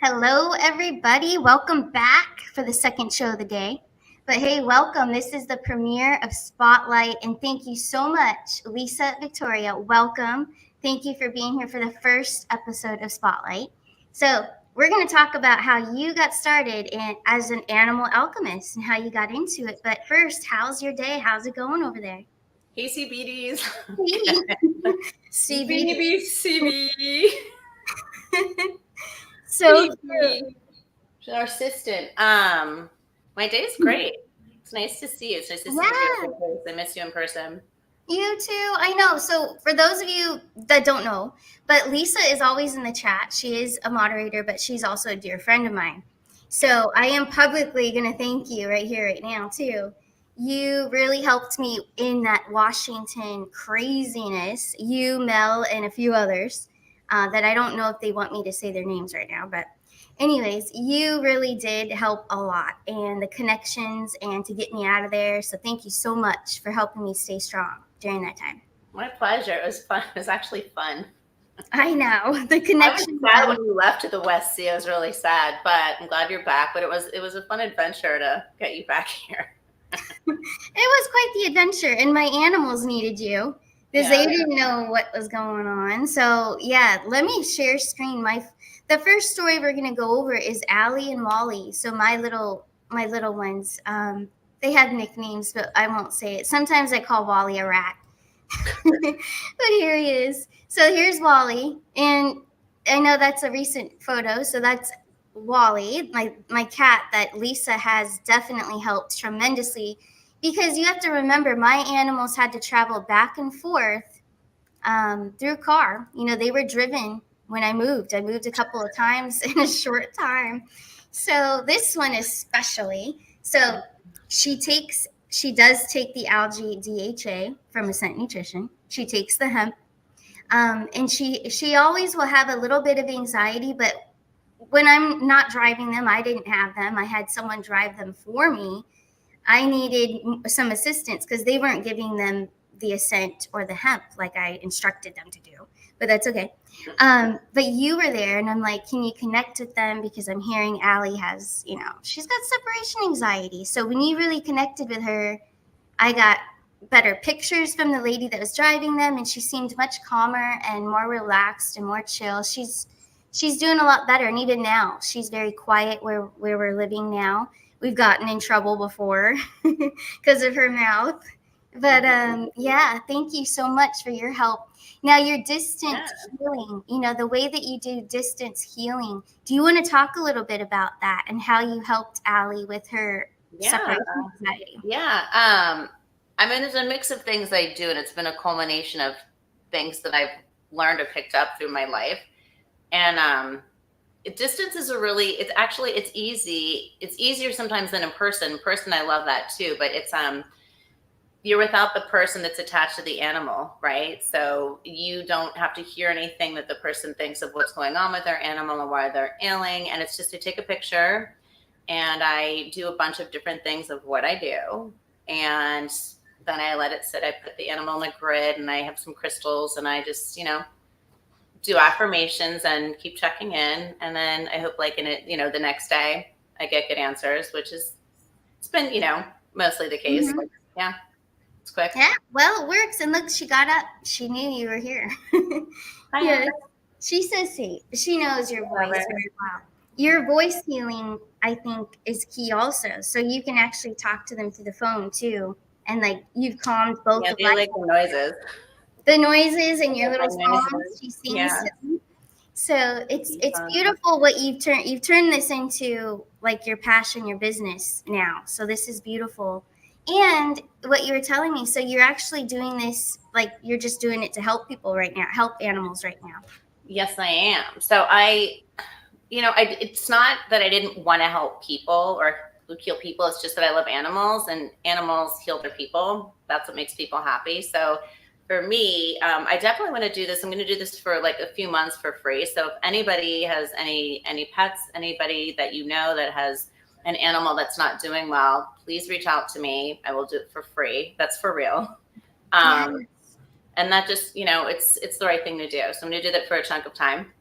Hello, everybody. Welcome back for the second show of the day. But hey, welcome. This is the premiere of Spotlight, and thank you so much, Lisa Victoria. Welcome. Thank you for being here for the first episode of Spotlight. So, we're going to talk about how you got started as an animal alchemist and how you got into it. But first, how's your day? How's it going over there? Hey, CBDs. CBD. CB, CB. So CB. Our assistant. My day's great. It's nice to see you. It's nice to see you yeah. in person. I miss you in person. You too. I know. So, for those of you that don't know, but Lisa is always in the chat. She is a moderator, but she's also a dear friend of mine. So, I am publicly going to thank you right here, right now, too. You really helped me in that Washington craziness. You, Mel, and a few others that I don't know if they want me to say their names right now, but anyways, you really did help a lot and the connections and to get me out of there. So thank you so much for helping me stay strong during that time. My pleasure. It was fun. It was actually fun. I know the I was connection. sad when you left to the West Sea. I was really sad, but I'm glad you're back. But it was a fun adventure to get you back here. It was quite the adventure, and my animals needed you because they didn't know what was going on. So yeah, let me share screen. The first story we're gonna go over is Allie and Wally. So my little ones. They have nicknames, but I won't say it. Sometimes I call Wally a rat. But here he is. So here's Wally, and I know that's a recent photo. So that's Wally, my cat that Lisa has definitely helped tremendously, because you have to remember my animals had to travel back and forth through car. They were driven when I moved. I moved a couple of times in a short time. So this one especially. So she does take the algae DHA from Ascent Nutrition. She takes the hemp. And she always will have a little bit of anxiety, but when I'm not driving them, I didn't have them. I had someone drive them for me. I needed some assistance because they weren't giving them the Ascent or the hemp like I instructed them to do. But that's okay. But you were there, and I'm like, can you connect with them? Because I'm hearing Allie has, she's got separation anxiety. So when you really connected with her, I got better pictures from the lady that was driving them, and she seemed much calmer and more relaxed and more chill. She's doing a lot better, and even now she's very quiet where we're living now. We've gotten in trouble before because of her mouth. But yeah, thank you so much for your help. Now, your distance healing, the way that you do distance healing, do you want to talk a little bit about that and how you helped Allie with her separation anxiety? Yeah. I mean, there's a mix of things I do, and it's been a culmination of things that I've learned or picked up through my life. And distance is it's easy. It's easier sometimes than in person. In person, I love that too, but you're without the person that's attached to the animal, right? So you don't have to hear anything that the person thinks of what's going on with their animal and why they're ailing. And it's just to take a picture, and I do a bunch of different things of what I do. And then I let it sit. I put the animal on the grid, and I have some crystals, and I just, do affirmations and keep checking in. And then I hope in it, the next day I get good answers, it's been, mostly the case. Mm-hmm. Yeah. It's quick. Yeah, well, it works. And look, she got up. She knew you were here. Yeah. She's so sweet. She knows your voice very well. Your voice healing, I think, is key also. So you can actually talk to them through the phone too. And you've calmed both of They like the noises. The noises and your little songs she sings to them. So it's beautiful what you've turned this into your passion, your business now. So this is beautiful. And what you were telling me, so you're actually doing this, you're just doing it to help people right now, help animals right now. Yes, I am. So it's not that I didn't want to help people or heal people. It's just that I love animals, and animals heal their people. That's what makes people happy. So for me, I definitely want to do this. I'm going to do this for a few months for free. So if anybody has any pets, anybody that that has an animal that's not doing well, please reach out to me. I will do it for free. That's for real. And that just, it's the right thing to do. So I'm going to do that for a chunk of time.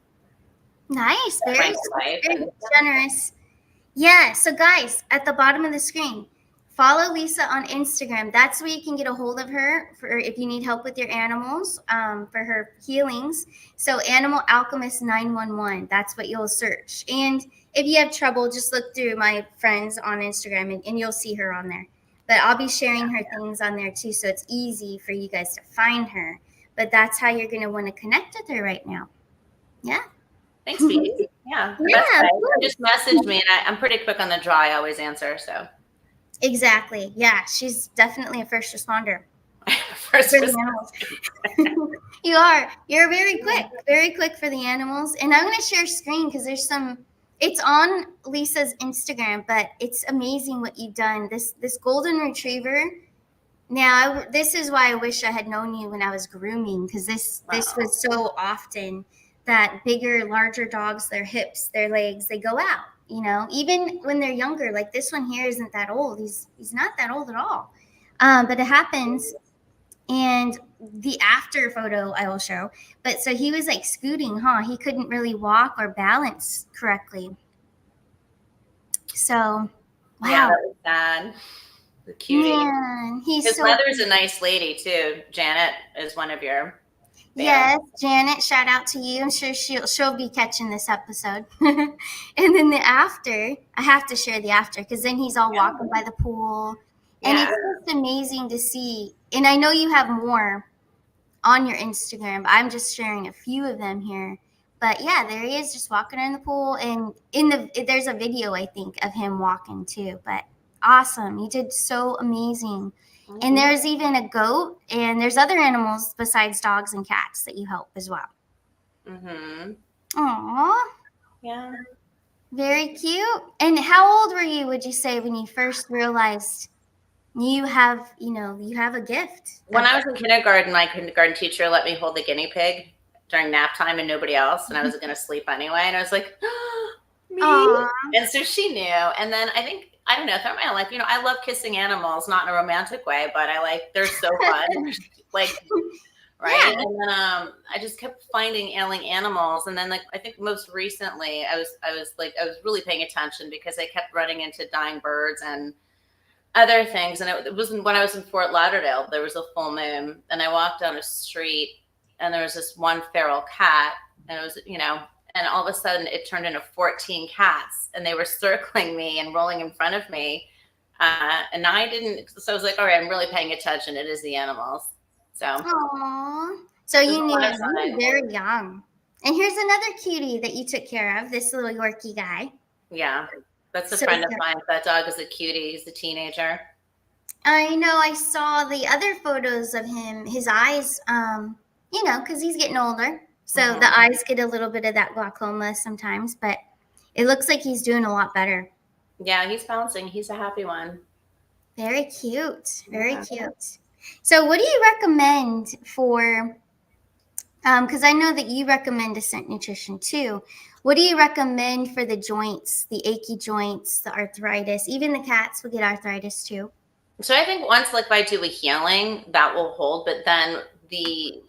Nice. at Very my sweet, life. very And generous. Yeah. So, guys, at the bottom of the screen, follow Lisa on Instagram. That's where you can get a hold of her for if you need help with your animals, for her healings. So, Animal Alchemist 911. That's what you'll search. And if you have trouble, just look through my friends on Instagram and you'll see her on there. But I'll be sharing her things on there too. So, it's easy for you guys to find her. But that's how you're going to want to connect with her right now. Yeah. thanks, Pete. Yeah, the best Yeah, of way. course. Just message me, and I'm pretty quick on the draw. I always answer. So Exactly. Yeah, she's definitely a first responder first, for the animals. You are. You're very quick for the animals. And I'm going to share screen because there's some. It's on Lisa's Instagram, but it's amazing what you've done. This golden retriever. Now, this is why I wish I had known you when I was grooming, because this was so often that bigger, larger dogs, their hips, their legs, they go out. You know, even when they're younger. Like this one here isn't that old. He's not that old at all. But it happens. And the after photo I will show. But so he was like scooting, huh? He couldn't really walk or balance correctly. So, yeah, wow, that was sad. The cutie. man, he's His so mother's a nice lady too. Janet is one of your fans. yes, Janet, shout out to you. I'm sure she'll be catching this episode. And then the after, I have to share the after because then he's all walking by the pool. And Yeah. it's just amazing to see. And I know you have more on your Instagram, but I'm just sharing a few of them here. But yeah, there he is just walking in the pool and there's a video I think of him walking too. But awesome. You did so amazing. And there's even a goat, and there's other animals besides dogs and cats that you help as well. Mm-hmm. Aw, Yeah. very cute. And how old were you, would you say, when you first realized you have a gift? When I was in kindergarten, my kindergarten teacher let me hold the guinea pig during nap time and nobody else, and I was going to sleep anyway. And I was like, me. Aw, And so she knew. And then I don't know, throughout my life, I love kissing animals, not in a romantic way, but they're so fun. Like, right. Yeah. And then I just kept finding ailing animals. And then like I think most recently I was really paying attention because I kept running into dying birds and other things. And it wasn't when I was in Fort Lauderdale, there was a full moon and I walked down a street and there was this one feral cat and it was, and all of a sudden it turned into 14 cats and they were circling me and rolling in front of me. And I didn't, so I was like, all right, I'm really paying attention. It is the animals. So, Aww. So you knew lot of you were time. very young. And here's another cutie that you took care of, this little Yorkie guy. Yeah. That's a So friend of cute. mine. That dog is a cutie. He's a teenager. I know I saw the other photos of him, his eyes, because he's getting older. So the eyes get a little bit of that glaucoma sometimes, but it looks like he's doing a lot better. Yeah, he's bouncing. He's a happy one. Very cute. Very Yeah. cute. So what do you recommend for because I know that you recommend Ascent Nutrition too. What do you recommend for the joints, the achy joints, the arthritis? Even the cats will get arthritis too. So I think once like if I do a healing, that will hold. But then the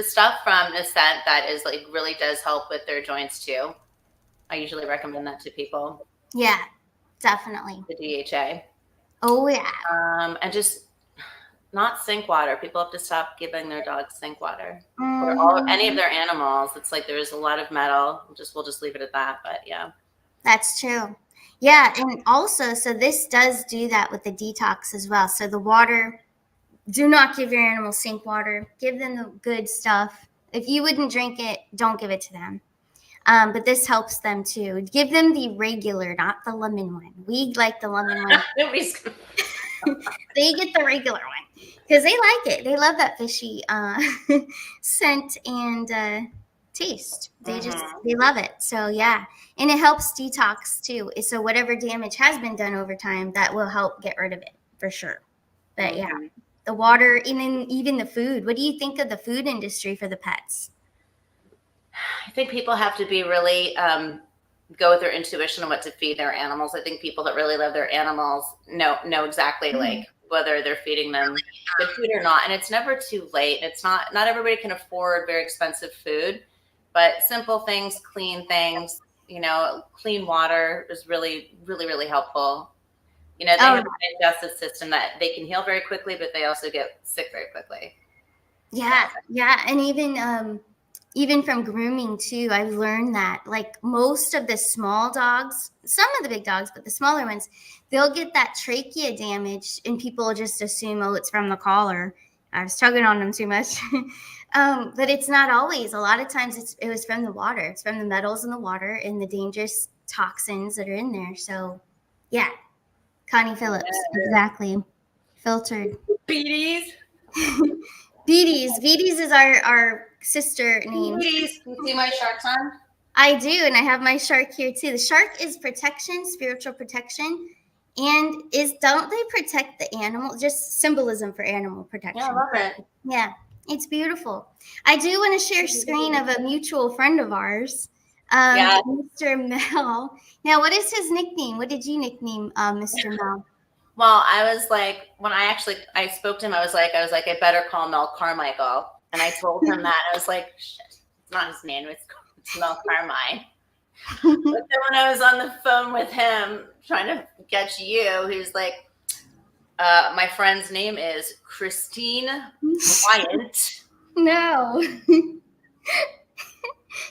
stuff from Ascent that is like really does help with their joints too. I usually recommend that to people. Yeah, definitely. The DHA. Oh yeah. And just not sink water. People have to stop giving their dogs sink water or any of Mhm. their animals. It's like there's a lot of metal. We'll just leave it at that. But yeah. That's true. Yeah, and also, so this does do that with the detox as well. So the water, do not give your animals sink water. Give them the good stuff. If you wouldn't drink it, don't give it to them. But this helps them too. Give them the regular, not the lemon one. We like the lemon one. Nobody's They get the regular one because they like it. They love that fishy scent and taste. They love it. So yeah, and it helps detox too. So whatever damage has been done over time, that will help get rid of it for sure. But yeah, the water, even the food. What do you think of the food industry for the pets? I think people have to be really go with their intuition on what to feed their animals. I think people that really love their animals know exactly like whether they're feeding them good food or not. And it's never too late. It's not everybody can afford very expensive food. But simple things, clean things, clean water is really, really, really helpful. They have a digestive system that they can heal very quickly, but they also get sick very quickly. Yeah, yeah, and even from grooming too, I've learned that like most of the small dogs, some of the big dogs, but the smaller ones, they'll get that trachea damage, and people just assume, oh, it's from the collar. I was tugging on them too much. But it's not always. A lot of times it was from the water. It's from the metals in the water and the dangerous toxins that are in there. So, yeah, Connie Phillips, exactly. Filtered. Beaties. Beaties is our sister name. Beaties. You see my sharks on? I do, and I have my shark here too. The shark is protection, spiritual protection, and don't they protect the animal? Just symbolism for animal protection. Yeah, I love it. Yeah, it's beautiful. I do want to share a screen of a mutual friend of ours, Mr. Mel. Now, what is his nickname? What did you nickname Mr. Mel? Well, I was like, when I spoke to him, I was like, I better call Mel Carmichael. And I told him that. I was like, shit, it's not his name. It's Mel Carmine. But then when I was on the phone with him trying to get you, he was like, my friend's name is Christine Bryant. No.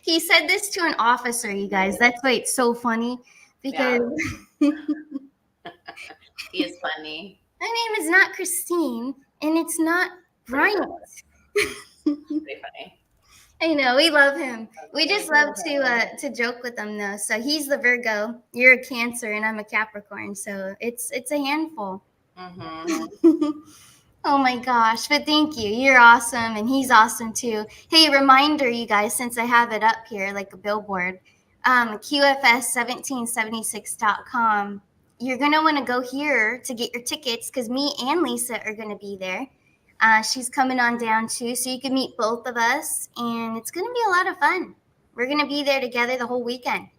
He said this to an officer, you guys. That's why it's so funny. Because he is funny. My name is not Christine, and it's not Bryant. Pretty funny. I know, we love him. We just love to joke with him though. So he's the Virgo, you're a Cancer, and I'm a Capricorn. So it's a handful. Mm-hmm. Oh my gosh, but thank you. You're awesome, and he's awesome too. Hey, reminder, you guys, since I have it up here like a billboard, QFS1776.com. You're going to want to go here to get your tickets because me and Lisa are going to be there. She's coming on down too, so you can meet both of us, and it's going to be a lot of fun. We're going to be there together the whole weekend.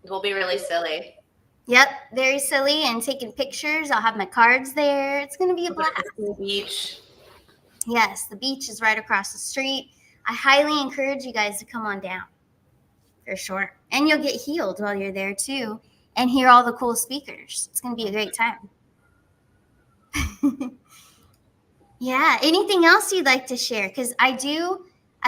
We'll be really silly. Yep, very silly, and taking pictures. I'll have my cards there. It's going to be a blast. The beach. Yes, the beach is right across the street. I highly encourage you guys to come on down, for sure. And you'll get healed while you're there too, and hear all the cool speakers. It's going to be a great time. Yeah, anything else you'd like to share? Because I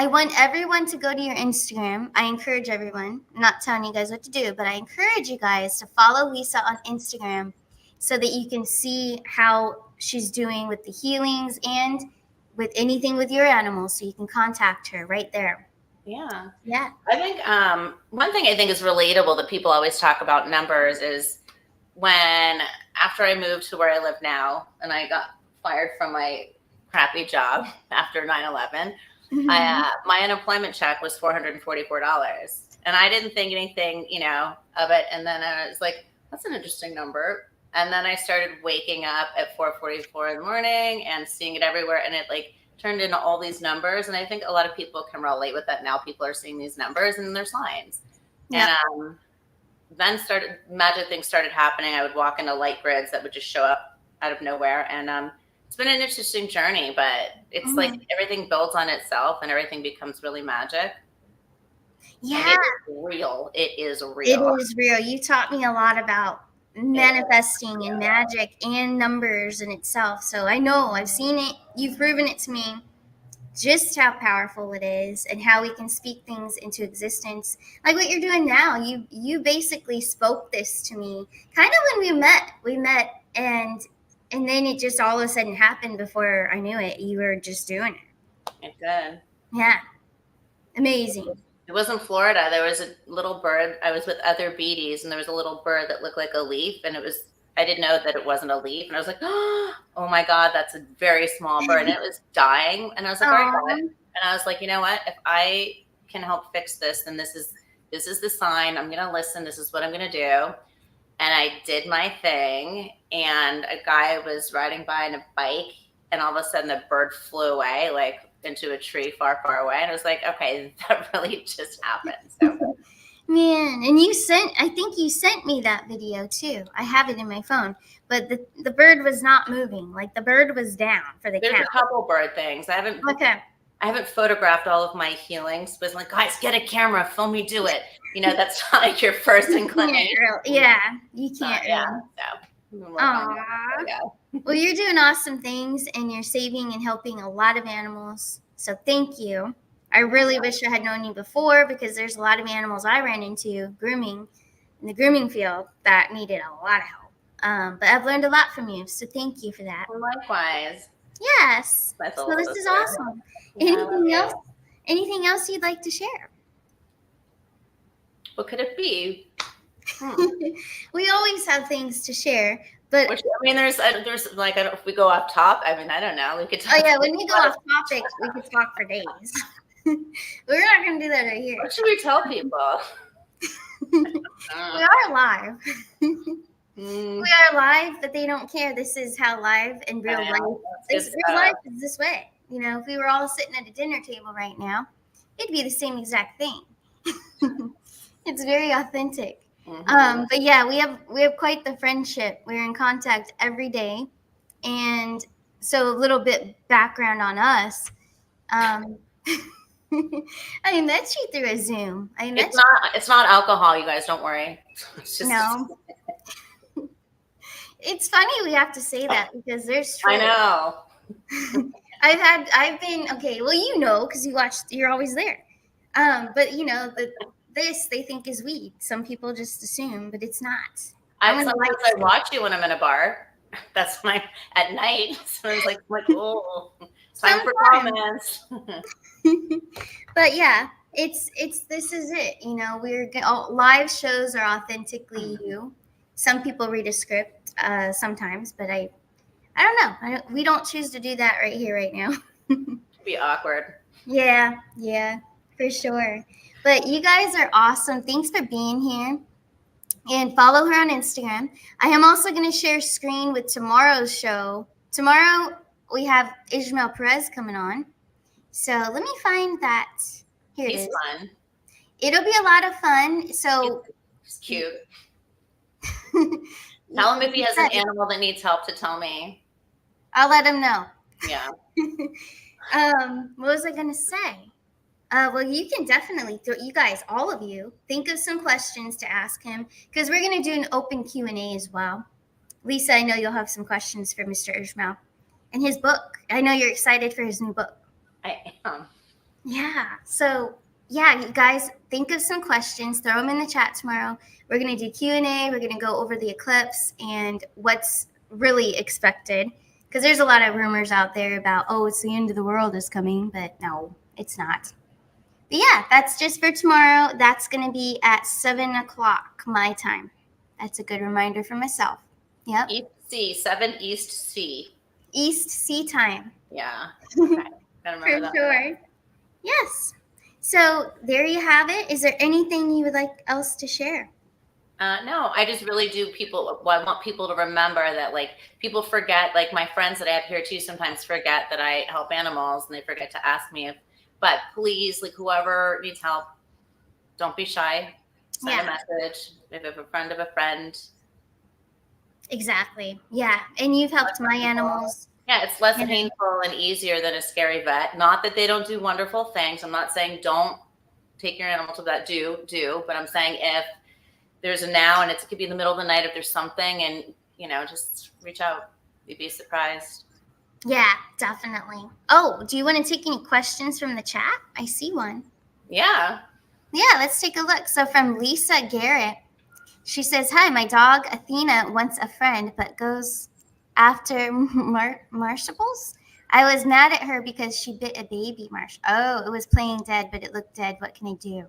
want everyone to go to your Instagram. I encourage everyone. I'm not telling you guys what to do, but I encourage you guys to follow Lisa on Instagram so that you can see how she's doing with the healings and with anything with your animals, so you can contact her right there. Yeah. Yeah. I think one thing I think is relatable that people always talk about numbers is when, after I moved to where I live now and I got fired from my crappy job after 9/11, my unemployment check was $444. And I didn't think anything, of it. And then I was like, that's an interesting number. And then I started waking up at 4:44 in the morning and seeing it everywhere. And it turned into all these numbers. And I think a lot of people can relate with that. Now people are seeing these numbers and there's signs. Yeah. And then magic things started happening. I would walk into light grids that would just show up out of nowhere. And it's been an interesting journey, but it's like everything builds on itself and everything becomes really magic. Yeah. And it is real. It is real. It is real. You taught me a lot about manifesting and magic and numbers in itself. So I know, I've seen it. You've proven it to me just how powerful it is and how we can speak things into existence. Like what you're doing now. You basically spoke this to me kind of when we met and then it just all of a sudden happened before I knew it. You were just doing it. It did. Yeah. Amazing. It was in Florida. There was a little bird. I was with other beaties, and there was a little bird that looked like a leaf, and I didn't know that it wasn't a leaf, and I was like, oh my God, that's a very small bird, and it was dying, and I was like, all right, God. And I was like, you know what? If I can help fix this, then this is the sign. I'm gonna listen. This is what I'm gonna do. And I did my thing, and a guy was riding by on a bike, and all of a sudden the bird flew away, into a tree far, far away. And I was like, okay, that really just happened. So. Man, and I think you sent me that video too. I have it in my phone, but the bird was not moving. Like the bird was down for the There's count. a couple bird things. I haven't. Okay. I haven't photographed all of my healings, but it's like, guys, get a camera, film me do it. That's not like your first inclination. Yeah, you can't Yeah. really. So work on that. Aww. Yeah. Well, you're doing awesome things and you're saving and helping a lot of animals. So thank you. I really wish I had known you before because there's a lot of animals I ran into grooming in the grooming field that needed a lot of help. But I've learned a lot from you. So thank you for that. Likewise. Yes. My So little this is sister. awesome. Yeah, Anything else? Anything else you'd like to share? What could it be? We always have things to share, but there's like, if we go off top, I don't know. We could talk. Oh yeah, when we go off topic, we could talk for days. We're not gonna do that right here. What should we tell people? We are live. We are live, but they don't care. This is how live in real life. Real life is this way. If we were all sitting at a dinner table right now, it'd be the same exact thing. It's very authentic. But yeah, we have quite the friendship. We're in contact every day, and so a little bit background on us. I met you through a Zoom. It's not alcohol, you guys. Don't worry. It's just, no. It's funny we have to say that because there's trolls. I know. I've been okay. Well, because you're always there. But this they think is weed. Some people just assume, but it's not. Sometimes I watch you when I'm in a bar. That's when at night. So it's like oh, time for comments. But yeah, it's this is it. We're live shows are authentically you. Some people read a script sometimes, but I don't know. We don't choose to do that right here, right now. It'd be awkward. Yeah, for sure. But you guys are awesome. Thanks for being here. And follow her on Instagram. I am also going to share screen with tomorrow's show. Tomorrow we have Ishmael Perez coming on. So let me find that. Here it is. He's fun. It'll be a lot of fun. So he's cute. Tell him if he has an animal that needs help to tell me. I'll let him know. Yeah. What was I going to say? Well, you can definitely, you guys, all of you, think of some questions to ask him because we're going to do an open Q&A as well. Lisa, I know you'll have some questions for Mr. Ishmael and his book. I know you're excited for his new book. I am. Yeah. So, yeah, you guys, think of some questions. Throw them in the chat tomorrow. We're going to do Q&A. We're going to go over the eclipse and what's really expected because there's a lot of rumors out there about, it's the end of the world is coming, but no, it's not. But yeah, that's just for tomorrow. That's going to be at 7 o'clock my time. That's a good reminder for myself. Yep. East C, 7 East C. East C time. Yeah. Okay. Gotta remember for that. sure. Yes. So there you have it. Is there anything you would like else to share? No, I just really do I want people to remember that people forget, my friends that I have here too sometimes forget that I help animals and they forget to ask me but please, whoever needs help, don't be shy. Send a message. If you have a friend of a friend. Exactly. Yeah. And you've helped my animals. Yeah, it's less painful and easier than a scary vet. Not that they don't do wonderful things. I'm not saying don't take your animal to that. Do. But I'm saying if there's a now and it could be in the middle of the night, if there's something and, just reach out. You'd be surprised. Yeah, definitely. Oh, do you want to take any questions from the chat? I see one. Yeah. Yeah, let's take a look. So from Lisa Garrett, she says, "Hi, my dog Athena wants a friend but goes after marsupials. I was mad at her because she bit a baby marsh. Oh, it was playing dead, but it looked dead. What can I do?"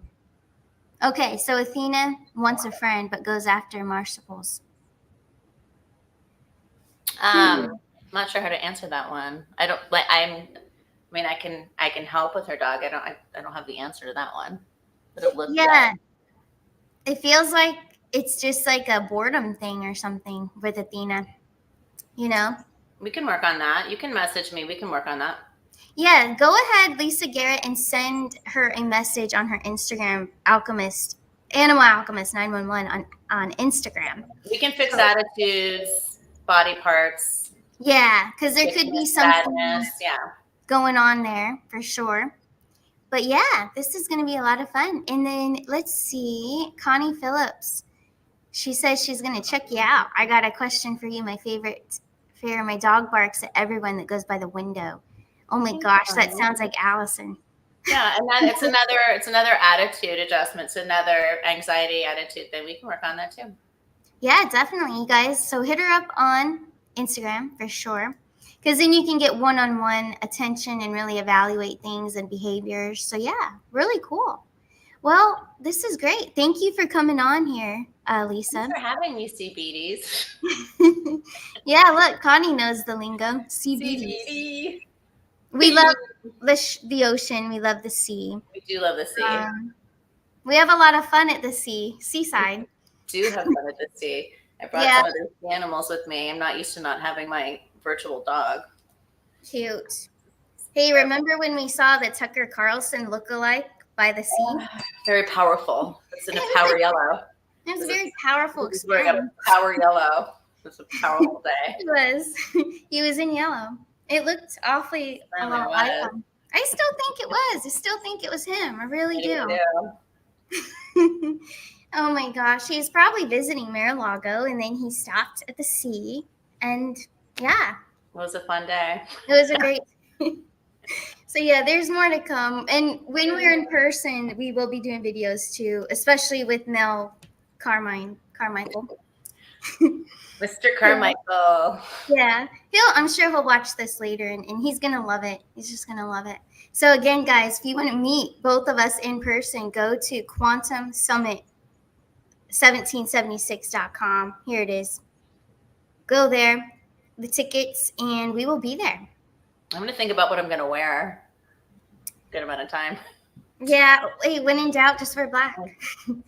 Okay, so Athena wants a friend but goes after marsupials. I'm not sure how to answer that one. I don't I can help with her dog. I don't have the answer to that one. But it looks dead. It feels like it's just like a boredom thing or something with Athena. We can work on that. You can message me. We can work on that. Yeah, go ahead, Lisa Garrett, and send her a message on her Instagram, Animal Alchemist 911 on Instagram. We can fix attitudes, body parts. Yeah, because there could be something. Sadness, yeah. going on there for sure. But yeah, this is going to be a lot of fun. And then let's see, Connie Phillips. She says she's going to check you out. I got a question for you. My favorite fear, my dog barks at everyone that goes by the window. Oh my gosh, that sounds like Allison. Yeah, and then it's another attitude adjustment. It's another anxiety attitude thing. We can work on that too. Yeah, definitely, you guys. So hit her up on Instagram for sure. Because then you can get one-on-one attention and really evaluate things and behaviors. So yeah, really cool. Well, this is great. Thank you for coming on here, Lisa. Thanks for having me, CBDs. Yeah, look, Connie knows the lingo. CBD. CBD. We love the ocean. We love the sea. We do love the sea. We have a lot of fun at the seaside. Do have fun at the sea. I brought some of the animals with me. I'm not used to not having my virtual dog. Cute. Hey, remember when we saw the Tucker Carlson look-alike by the sea? Very powerful. It's in a power yellow. It was a very powerful He's wearing a power yellow. It was a powerful day. He was. He was in yellow. It looked awfully a lot like him. I still think it was. I still think it was him. I really do. Oh my gosh. He was probably visiting Mar-a-Lago and then he stopped at the sea. And yeah. It was a fun day. It was a great So yeah, there's more to come. And when we're in person, we will be doing videos too, especially with Mel Carmichael. Mr. Carmichael. Yeah. I'm sure he'll watch this later and he's gonna love it. He's just gonna love it. So again, guys, if you want to meet both of us in person, go to quantumsummit1776.com. Here it is. Go there, the tickets, and we will be there. I'm going to think about what I'm going to wear. Good amount of time. Yeah. Hey, when in doubt, just wear black. True.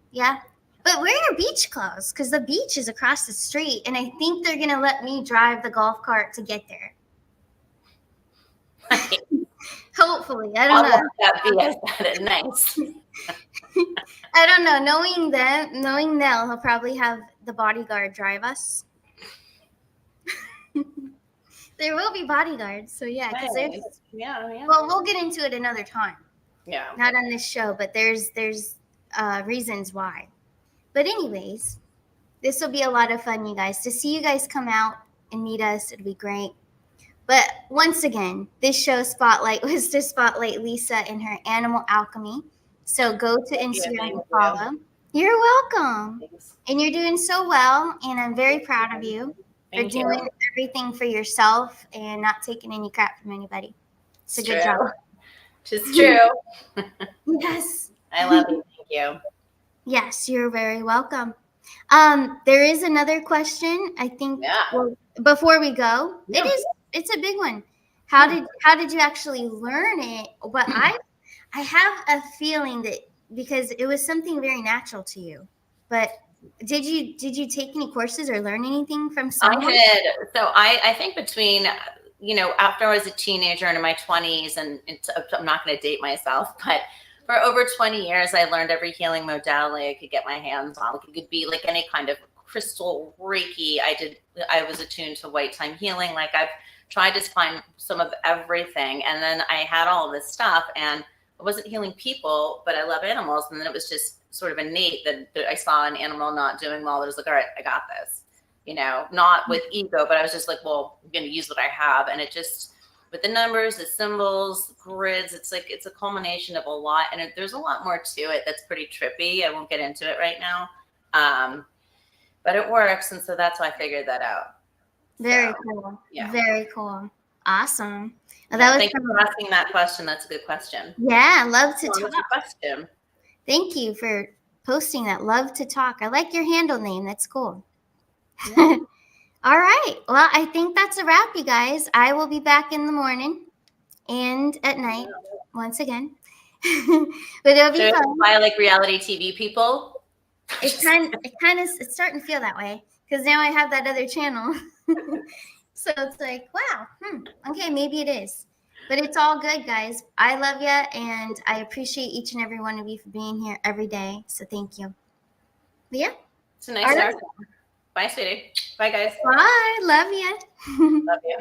Yeah. But wear your beach clothes because the beach is across the street, and I think they're going to let me drive the golf cart to get there. Hopefully. I don't know. That BS at nice. I don't know. Knowing Nell, he'll probably have the bodyguard drive us. There will be bodyguards, so yeah, because well, we'll get into it another time. Yeah. Not on this show, but there's reasons why. But anyways, this will be a lot of fun, you guys. To see you guys come out and meet us, it'll be great. But once again, this show spotlight was to spotlight Lisa and her animal alchemy. So go to Instagram and follow. You're welcome. Thanks. And you're doing so well, and I'm very proud of you for doing everything for yourself and not taking any crap from anybody. It's a good job. It's true. Yes. I love you. Thank you. Yes, you're very welcome. There is another question. I think before we go, it's a big one. How did you actually learn it? But I have a feeling that because it was something very natural to you. But did you take any courses or learn anything from someone? I did. So I think between after I was a teenager and in my 20s, and I'm not going to date myself, but for over 20 years, I learned every healing modality I could get my hands on. It could be like any kind of crystal Reiki. I was attuned to white time healing. Like I've tried to find some of everything. And then I had all of this stuff and I wasn't healing people, but I love animals. And then it was just sort of innate that I saw an animal not doing well. I was like, all right, I got this, not with ego, but I was just like, well, I'm going to use what I have. And it just, with the numbers, the symbols, grids, it's a culmination of a lot. And there's a lot more to it that's pretty trippy. I won't get into it right now. But it works. And so that's why I figured that out. Very cool. Yeah. Very cool. Awesome. Thank you for asking that question. That's a good question. Yeah, I love to talk. Question. Thank you for posting that. Love to talk. I like your handle name. That's cool. Yeah. All right. Well, I think that's a wrap, you guys. I will be back in the morning and at night once again. But it'll be fun. I like reality TV people. It's starting to feel that way because now I have that other channel. So it's like, wow, okay, maybe it is. But it's all good, guys. I love you, and I appreciate each and every one of you for being here every day. So thank you. But yeah. It's a nice start. Bye, sweetie. Bye, guys. Bye. Love you. Love you.